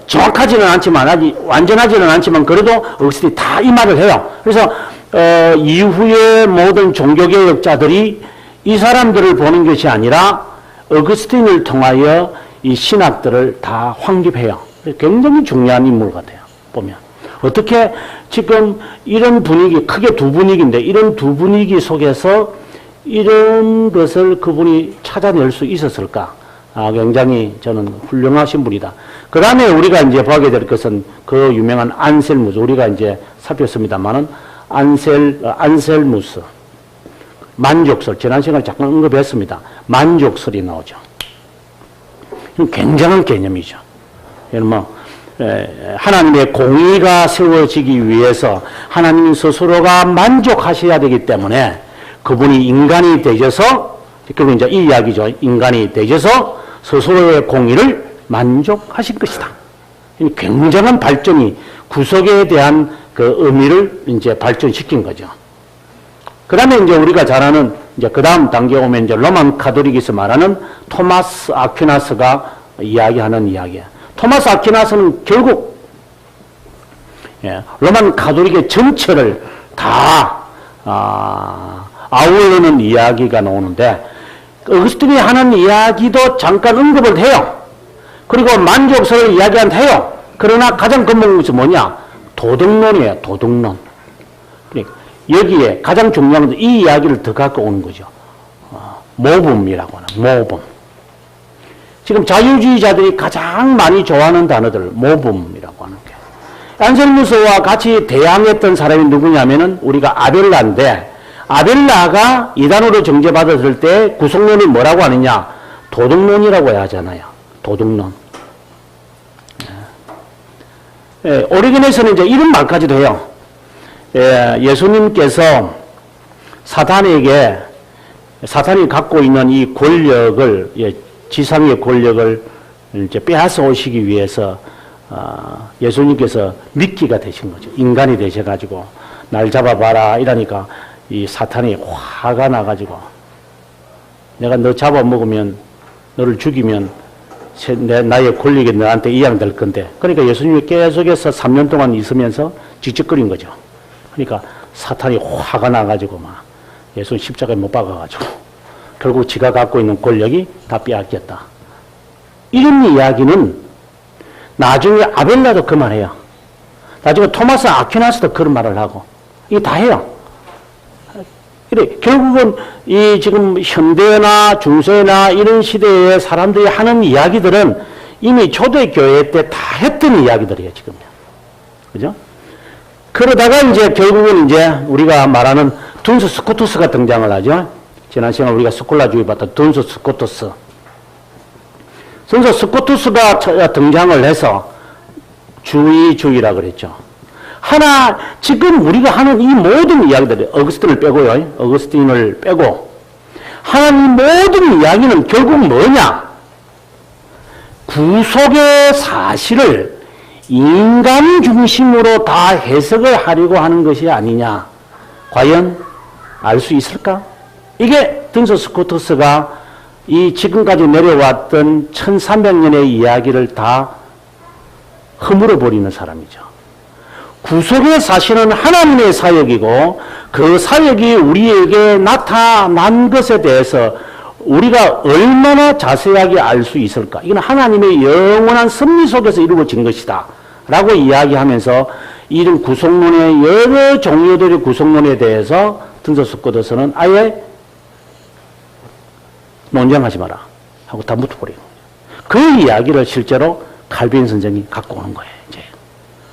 정확하지는 않지만, 아직 완전하지는 않지만, 그래도 어거스틴이 다 이 말을 해요. 그래서 이후의 모든 종교개혁자들이 이 사람들을 보는 것이 아니라 어거스틴을 통하여 이 신학들을 다 확립해요. 굉장히 중요한 인물 같아요. 보면 어떻게 지금 이런 분위기, 크게 두 분위기인데 이런 두 분위기 속에서 이런 것을 그분이 찾아낼 수 있었을까? 굉장히 저는 훌륭하신 분이다. 그 다음에 우리가 이제 보게 될 것은 그 유명한 안셀무스, 우리가 이제 살폈습니다만은 안셀무스 만족설, 지난 시간에 잠깐 언급했습니다. 만족설이 나오죠. 굉장한 개념이죠. 하나님의 공의가 세워지기 위해서 하나님 스스로가 만족하셔야 되기 때문에 그분이 인간이 되셔서, 그리고 이제 이 이야기죠. 인간이 되셔서 스스로의 공의를 만족하신 것이다. 굉장한 발전이, 구속에 대한 그 의미를 이제 발전시킨 거죠. 그 다음에 이제 우리가 잘 아는, 이제 그 다음 단계 오면 이제 로만 카톨릭에서 말하는 토마스 아퀴나스가 이야기하는 이야기야. 토마스 아퀴나스는 결국, 로만 카톨릭의 전체를 다, 아우르는 이야기가 나오는데, 어거스틴이 하는 이야기도 잠깐 언급을 해요. 그리고 만족설을 이야기한다 해요. 그러나 가장 근본은 것이 뭐냐? 도덕론이에요. 도덕론. 그러니까 여기에 가장 중요한 것은 이 이야기를 더 갖고 오는 거죠. 모범이라고 하는 모범. 지금 자유주의자들이 가장 많이 좋아하는 단어들, 모범이라고 하는 게. 안셀무스와 같이 대항했던 사람이 누구냐면은 우리가 아벨라인데, 아벨라가 이단으로 정죄받았을 때 구속론이 뭐라고 하느냐? 도덕론이라고 하잖아요. 도덕론. 오리겐에서는 이제 이런 말까지도 해요. 예수님께서 사탄이 갖고 있는 이 권력을, 지상의 권력을 이제 빼앗아 오시기 위해서 예수님께서 미끼가 되신 거죠. 인간이 되셔가지고 날 잡아봐라 이러니까 이 사탄이 화가 나가지고 내가 너 잡아먹으면 너를 죽이면 나의 권력이 너한테 이양될 건데 그러니까 예수님이 계속해서 3년 동안 있으면서 직직거린 거죠. 그러니까 사탄이 화가 나가지고 막 예수님 십자가에 못 박아가지고 결국 지가 갖고 있는 권력이 다 빼앗겼다. 이런 이야기는 나중에 아벨라도 그 말해요. 나중에 토마스 아퀴나스도 그런 말을 하고 이게 다 해요. 그래 결국은 이 지금 현대나 중세나 이런 시대에 사람들이 하는 이야기들은 이미 초대교회 때 다 했던 이야기들이에요 지금. 그죠? 그러다가 이제 결국은 이제 우리가 말하는 둔스 스코투스가 등장을 하죠. 지난 시간에 우리가 스콜라주의 봤던 둔스 스코투스. 둔스 스코투스가 등장을 해서 주의라 그랬죠. 지금 우리가 하는 이 모든 이야기들이, 어거스틴을 빼고요. 어거스틴을 빼고, 하는 이 모든 이야기는 결국 뭐냐? 구속의 사실을 인간 중심으로 다 해석을 하려고 하는 것이 아니냐. 과연 알 수 있을까? 이게 둔스 스코투스가 이 지금까지 내려왔던 1300년의 이야기를 다 허물어 버리는 사람이죠. 구속의 사실은 하나님의 사역이고 그 사역이 우리에게 나타난 것에 대해서 우리가 얼마나 자세하게 알 수 있을까? 이건 하나님의 영원한 섭리 속에서 이루어진 것이다 라고 이야기하면서 이런 구속론의 여러 종류들의 구속론에 대해서 둔스 스코투스는 아예 논쟁하지 마라 하고 다 묻어버리는 거예요. 그 이야기를 실제로 칼빈 선생이 갖고 오는 거예요. 이제.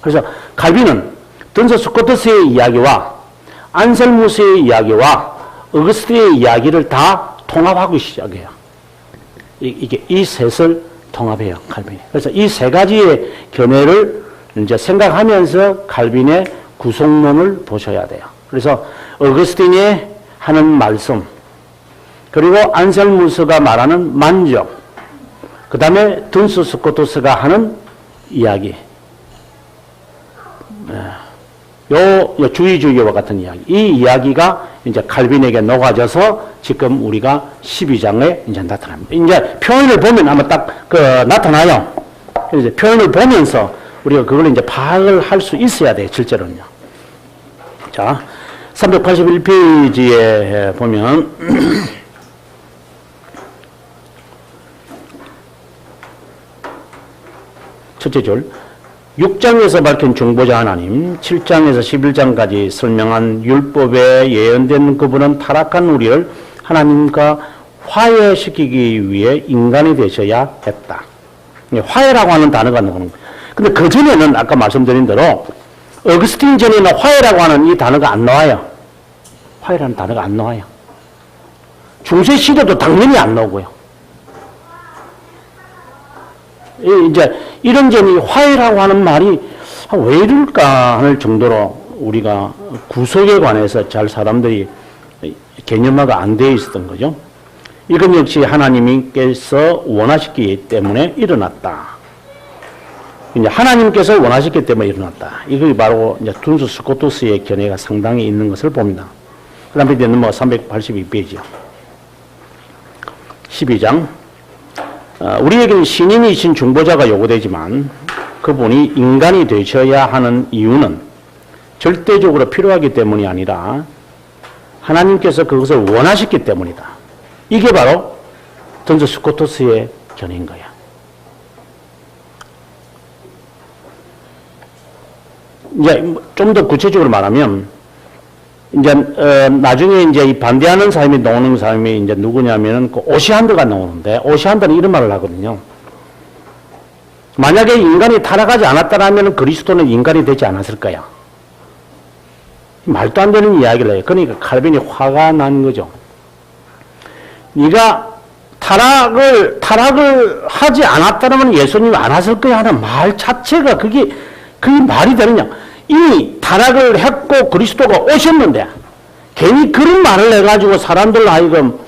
그래서 칼빈은 둔스 스코투스의 이야기와 안셀무스의 이야기와 어거스틴의 이야기를 다 통합하고 시작해요. 이게 이 셋을 통합해요. 칼빈이. 그래서 이 세 가지의 견해를 이제 생각하면서 칼빈의 구속론을 보셔야 돼요. 그래서 어거스틴이 하는 말씀, 그리고 안셀무스가 말하는 만족, 그 다음에 둔스 스코투스가 하는 이야기, 요 주의주의와 같은 이야기, 이 이야기가 이제 칼빈에게 녹아져서 지금 우리가 12장에 이제 나타납니다. 이제 표현을 보면 아마 딱 나타나요. 이제 표현을 보면서 우리가 그걸 이제 파악을 할 수 있어야 돼요, 실제로는요. 자, 381페이지에 보면, 첫째 줄, 6장에서 밝힌 중보자 하나님, 7장에서 11장까지 설명한 율법에 예언된 그분은 타락한 우리를 하나님과 화해시키기 위해 인간이 되셔야 했다. 화해라고 하는 단어가 나오는 거예요. 근데 그 전에는 아까 말씀드린 대로 어거스틴 전에는 화해라고 하는 이 단어가 안 나와요. 화해라는 단어가 안 나와요. 중세 시대도 당연히 안 나오고요. 이제 이런 점이 화해라고 하는 말이 왜 이럴까 할 정도로 우리가 구속에 관해서 잘 사람들이 개념화가 안 되어 있었던 거죠. 이건 역시 하나님께서 원하셨기 때문에 일어났다. 이제 하나님께서 원하셨기 때문에 일어났다. 이게 바로 이제 둔스 스코투스의 견해가 상당히 있는 것을 봅니다. 그 다음에 넘어 382페이지요. 12장. 우리에게는 신인이신 중보자가 요구되지만 그분이 인간이 되셔야 하는 이유는 절대적으로 필요하기 때문이 아니라 하나님께서 그것을 원하셨기 때문이다. 이게 바로 둔스 스코투스의 견해인 거야. 이제 좀 더 구체적으로 말하면 이제 나중에 이제 이 반대하는 사람이 나오는 사람이 이제 누구냐면은 그 오시한드가 나오는데 오시한드는 이런 말을 하거든요. 만약에 인간이 타락하지 않았다라면 그리스도는 인간이 되지 않았을 거야. 말도 안 되는 이야기를 해요. 그러니까 칼빈이 화가 난 거죠. 네가 타락을 하지 않았다면 예수님이 안 왔을 거야 하는 말 자체가 그게 말이 되느냐. 이미 타락을 했고 그리스도가 오셨는데 괜히 그런 말을 해가지고 사람들 하여금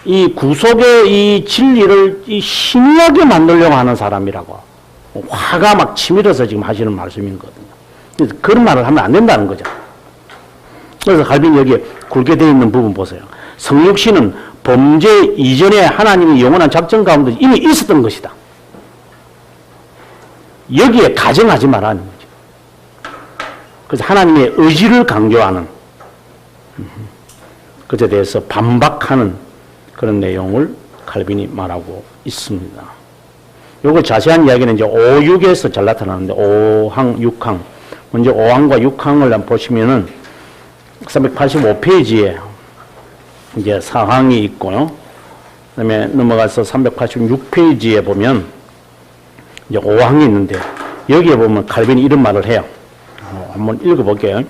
이 구속의 이 진리를 이 희미하게 만들려고 하는 사람이라고 화가 막 치밀어서 지금 하시는 말씀이거든요. 그래서 그런 말을 하면 안 된다는 거죠. 그래서 갈빈이 여기에 굵게 되어 있는 부분 보세요. 성육신은 범죄 이전에 하나님의 영원한 작전 가운데 이미 있었던 것이다. 여기에 가정하지 말라는 거죠. 그래서 하나님의 의지를 강조하는 그것에 대해서 반박하는 그런 내용을 칼빈이 말하고 있습니다. 요거 자세한 이야기는 이제 5, 6에서 잘 나타나는데 5항, 6항. 먼저 5항과 6항을 한번 보시면은 385페이지에 이제 4항이 있고요. 그다음에 넘어가서 386페이지에 보면 이제 5항이 있는데 여기에 보면 칼빈이 이런 말을 해요. 한번 읽어볼게요.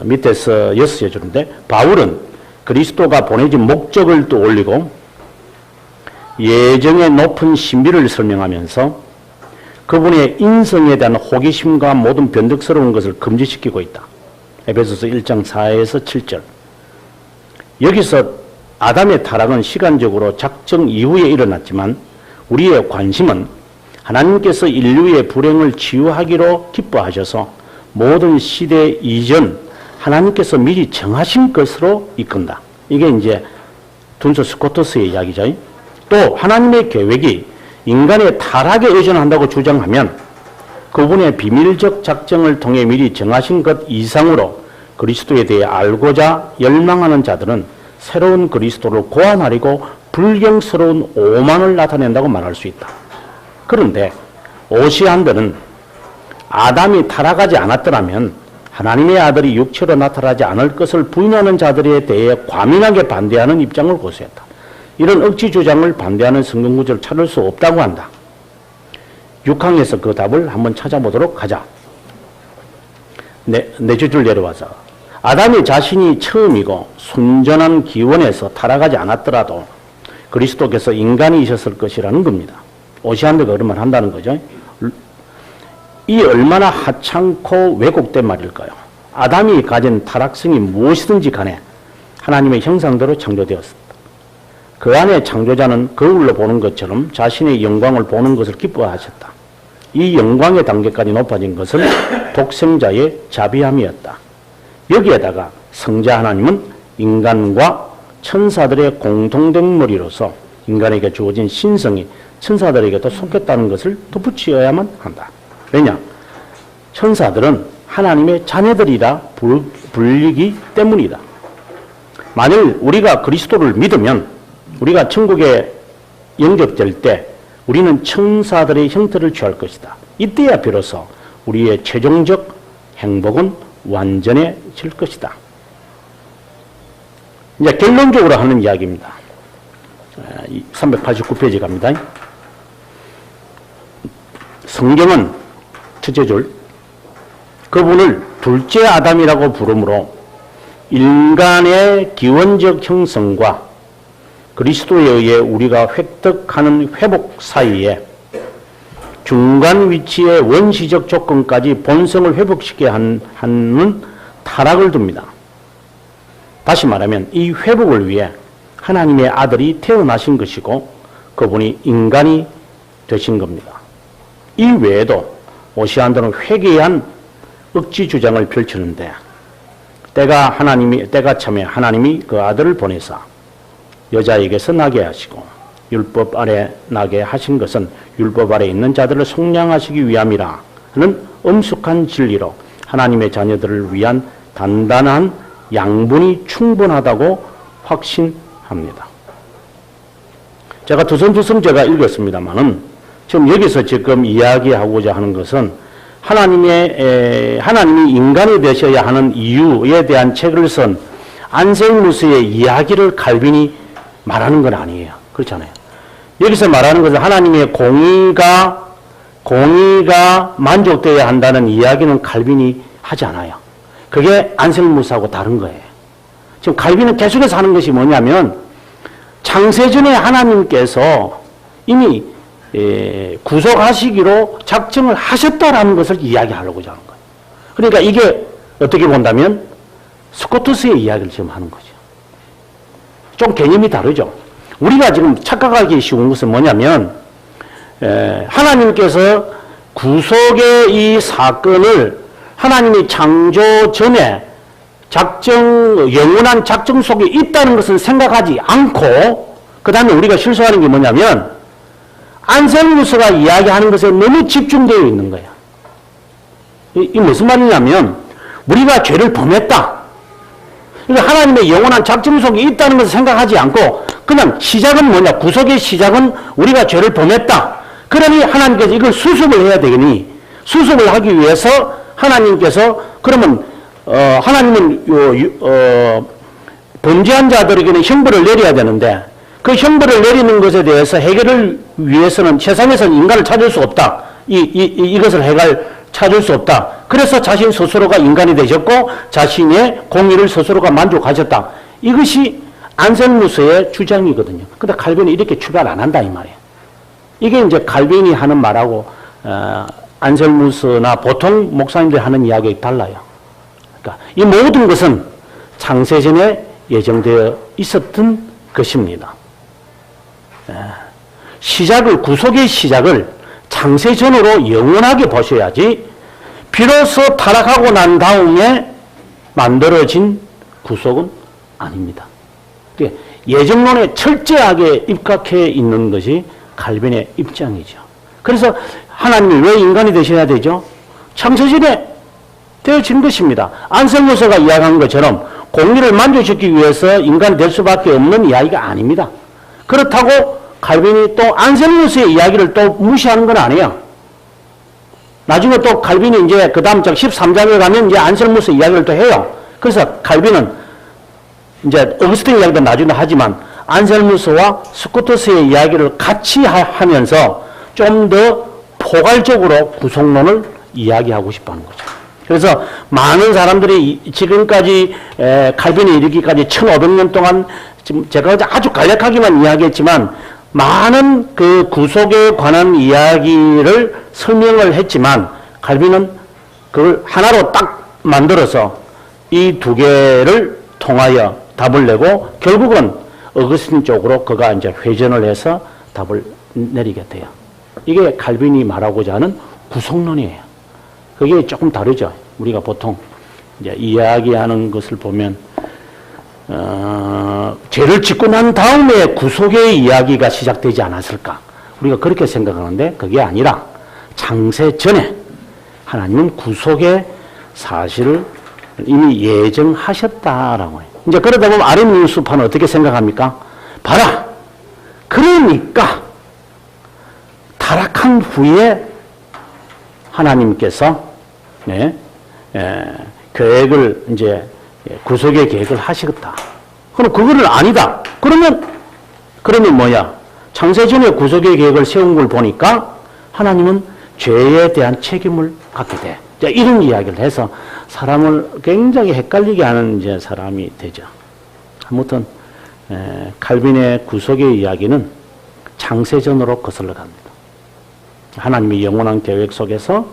밑에서 6여 줄인데 바울은 그리스도가 보내진 목적을 또 올리고 예정의 높은 신비를 설명하면서 그분의 인성에 대한 호기심과 모든 변덕스러운 것을 금지시키고 있다. 에베소서 1장 4에서 7절. 여기서 아담의 타락은 시간적으로 작정 이후에 일어났지만 우리의 관심은 하나님께서 인류의 불행을 치유하기로 기뻐하셔서 모든 시대 이전 하나님께서 미리 정하신 것으로 이끈다. 이게 이제 둔소 스코터스의 이야기죠. 또 하나님의 계획이 인간의 타락에 의존한다고 주장하면 그분의 비밀적 작정을 통해 미리 정하신 것 이상으로 그리스도에 대해 알고자 열망하는 자들은 새로운 그리스도를 고안하려고 불경스러운 오만을 나타낸다고 말할 수 있다. 그런데 오시안들은 아담이 타락하지 않았더라면 하나님의 아들이 육체로 나타나지 않을 것을 부인하는 자들에 대해 과민하게 반대하는 입장을 고수했다. 이런 억지 주장을 반대하는 성경 구절을 찾을 수 없다고 한다. 6항에서 그 답을 한번 찾아보도록 하자. 네 줄을 내려와서 아담이 자신이 처음이고 순전한 기원에서 타락하지 않았더라도 그리스도께서 인간이셨을 것이라는 겁니다. 오시안드가 그런 말 한다는 거죠. 이 얼마나 하찮고 왜곡된 말일까요? 아담이 가진 타락성이 무엇이든지 간에 하나님의 형상대로 창조되었습니다. 그 안에 창조자는 거울로 보는 것처럼 자신의 영광을 보는 것을 기뻐하셨다. 이 영광의 단계까지 높아진 것은 독생자의 자비함이었다. 여기에다가 성자 하나님은 인간과 천사들의 공통된 머리로서 인간에게 주어진 신성이 천사들에게도 속했다는 것을 덧붙여야만 한다. 왜냐? 천사들은 하나님의 자녀들이라 불리기 때문이다. 만일 우리가 그리스도를 믿으면 우리가 천국에 영접될 때 우리는 천사들의 형태를 취할 것이다. 이때야 비로소 우리의 최종적 행복은 완전해질 것이다. 이제 결론적으로 하는 이야기입니다. 389페이지 갑니다. 성경은 첫째 줄, 그분을 둘째 아담이라고 부르므로 인간의 기원적 형성과 그리스도에 의해 우리가 획득하는 회복 사이에 중간 위치의 원시적 조건까지 본성을 회복시켜야 하는 타락을 둡니다. 다시 말하면 이 회복을 위해 하나님의 아들이 태어나신 것이고 그분이 인간이 되신 겁니다. 이 외에도 오시안들은 회개한 억지 주장을 펼치는데 때가 참에 하나님이 그 아들을 보내사 여자에게서 나게 하시고 율법 아래 나게 하신 것은 율법 아래 있는 자들을 속량하시기 위함이라 하는 엄숙한 진리로 하나님의 자녀들을 위한 단단한 양분이 충분하다고 확신합니다. 제가 두성두성 제가 읽었습니다만은 지금 여기서 지금 이야기하고자 하는 것은 하나님이 인간이 되셔야 하는 이유에 대한 책을 쓴 안셀무스의 이야기를 칼빈이 말하는 건 아니에요. 그렇잖아요. 여기서 말하는 것은 하나님의 공의가 만족되어야 한다는 이야기는 칼빈이 하지 않아요. 그게 안셀무스하고 다른 거예요. 지금 칼빈은 계속해서 하는 것이 뭐냐면 창세전에 하나님께서 이미 구속하시기로 작정을 하셨다라는 것을 이야기하려고자 하는 거예요. 그러니까 이게 어떻게 본다면 스코투스의 이야기를 지금 하는 거죠. 좀 개념이 다르죠. 우리가 지금 착각하기 쉬운 것은 뭐냐면 하나님께서 구속의 이 사건을 하나님이 창조 전에 영원한 작정 속에 있다는 것은 생각하지 않고, 그 다음에 우리가 실수하는 게 뭐냐면 안셀무스가 이야기하는 것에 너무 집중되어 있는 거야. 이 무슨 말이냐면 우리가 죄를 범했다. 그러니까 하나님의 영원한 작정 속에 있다는 것을 생각하지 않고 그냥 시작은 뭐냐? 구속의 시작은 우리가 죄를 범했다. 그러니 하나님께서 이걸 수습을 해야 되겠니? 수습을 하기 위해서 하나님께서 그러면 하나님은 범죄한 자들에게는 형벌을 내려야 되는데 그 형벌을 내리는 것에 대해서 해결을 위해서는 세상에서는 인간을 찾을 수 없다. 이것을 찾을 수 없다. 그래서 자신 스스로가 인간이 되셨고 자신의 공의를 스스로가 만족하셨다. 이것이 안셀무스의 주장이거든요. 근데 칼빈이 이렇게 출발 안 한다 이 말이에요. 이게 이제 칼빈이 하는 말하고 안셀무스나 보통 목사님들이 하는 이야기가 달라요. 그러니까 이 모든 것은 창세전에 예정되어 있었던 것입니다. 구속의 시작을 창세전으로 영원하게 보셔야지 비로소 타락하고 난 다음에 만들어진 구속은 아닙니다. 예정론에 철저하게 입각해 있는 것이 칼빈의 입장이죠. 그래서 하나님이 왜 인간이 되셔야 되죠? 창세전에 되어진 것입니다. 안셀무스가 이야기한 것처럼 공의를 만족시키기 위해서 인간이 될 수밖에 없는 이야기가 아닙니다. 그렇다고 칼빈이 또 안셀무스의 이야기를 또 무시하는 건 아니에요. 나중에 또 칼빈이 이제 그 다음 장 13장에 가면 이제 안셀무스 이야기를 또 해요. 그래서 칼빈은 이제 어거스틴 이야기도 나중에 하지만 안셀무스와 스코투스의 이야기를 같이 하면서 좀 더 포괄적으로 구속론을 이야기하고 싶어 하는 거죠. 그래서 많은 사람들이 지금까지 칼빈이 이르기까지 1500년 동안 지금 제가 아주 간략하게만 이야기했지만 많은 그 구속에 관한 이야기를 설명을 했지만 칼빈은 그걸 하나로 딱 만들어서 이 두 개를 통하여 답을 내고 결국은 어거스틴 쪽으로 그가 이제 회전을 해서 답을 내리게 돼요. 이게 칼빈이 말하고자 하는 구속론이에요. 그게 조금 다르죠. 우리가 보통 이제 이야기하는 것을 보면 죄를 짓고 난 다음에 구속의 이야기가 시작되지 않았을까? 우리가 그렇게 생각하는데 그게 아니라 창세 전에 하나님은 구속의 사실을 이미 예정하셨다라고 해요. 이제 그러다 보면 아랫민수파는 어떻게 생각합니까? 봐라! 그러니까 타락한 후에 하나님께서 계획을 이제 구속의 계획을 하시겠다. 그럼 그거를 아니다. 그러면 뭐야? 창세전에 구속의 계획을 세운 걸 보니까 하나님은 죄에 대한 책임을 갖게 돼. 이런 이야기를 해서 사람을 굉장히 헷갈리게 하는 이제 사람이 되죠. 아무튼 칼빈의 구속의 이야기는 창세전으로 거슬러 갑니다. 하나님의 영원한 계획 속에서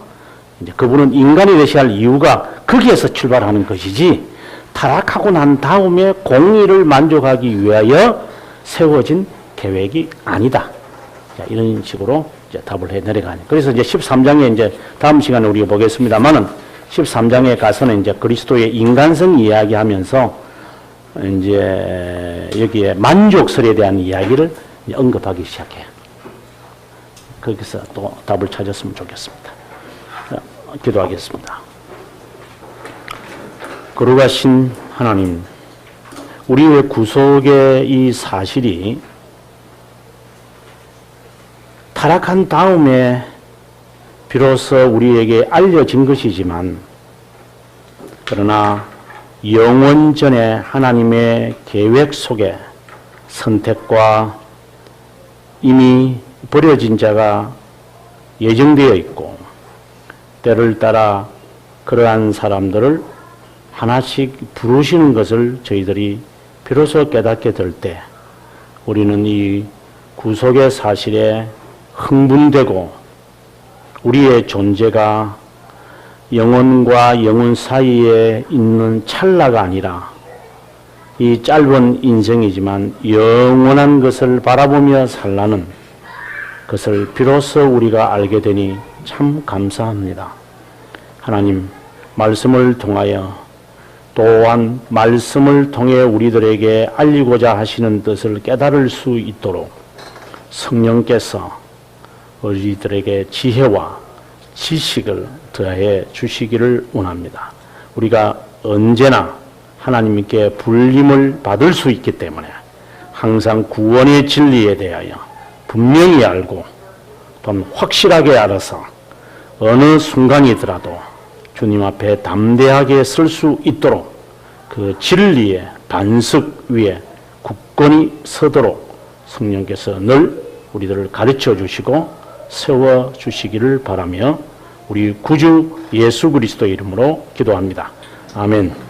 이제 그분은 인간이 되셔야 할 이유가 거기에서 출발하는 것이지 타락하고 난 다음에 공의를 만족하기 위하여 세워진 계획이 아니다. 자, 이런 식으로 이제 답을 해 내려가는. 그래서 이제 13장에 이제 다음 시간에 우리가 보겠습니다만은 13장에 가서는 이제 그리스도의 인간성 이야기하면서 이제 여기에 만족설에 대한 이야기를 이제 언급하기 시작해요. 거기서 또 답을 찾았으면 좋겠습니다. 자, 기도하겠습니다. 거룩하신 하나님, 우리의 구속의 이 사실이 타락한 다음에 비로소 우리에게 알려진 것이지만 그러나 영원전에 하나님의 계획 속에 선택과 이미 버려진 자가 예정되어 있고 때를 따라 그러한 사람들을 하나씩 부르시는 것을 저희들이 비로소 깨닫게 될 때 우리는 이 구속의 사실에 흥분되고 우리의 존재가 영혼과 영혼 사이에 있는 찰나가 아니라 이 짧은 인생이지만 영원한 것을 바라보며 살라는 것을 비로소 우리가 알게 되니 참 감사합니다. 하나님, 말씀을 통하여 또한 말씀을 통해 우리들에게 알리고자 하시는 뜻을 깨달을 수 있도록 성령께서 우리들에게 지혜와 지식을 더해 주시기를 원합니다. 우리가 언제나 하나님께 불림을 받을 수 있기 때문에 항상 구원의 진리에 대하여 분명히 알고 또는 확실하게 알아서 어느 순간이더라도 주님 앞에 담대하게 설 수 있도록 그 진리의 반석 위에 굳건히 서도록 성령께서 늘 우리들을 가르쳐 주시고 세워 주시기를 바라며 우리 구주 예수 그리스도 이름으로 기도합니다. 아멘.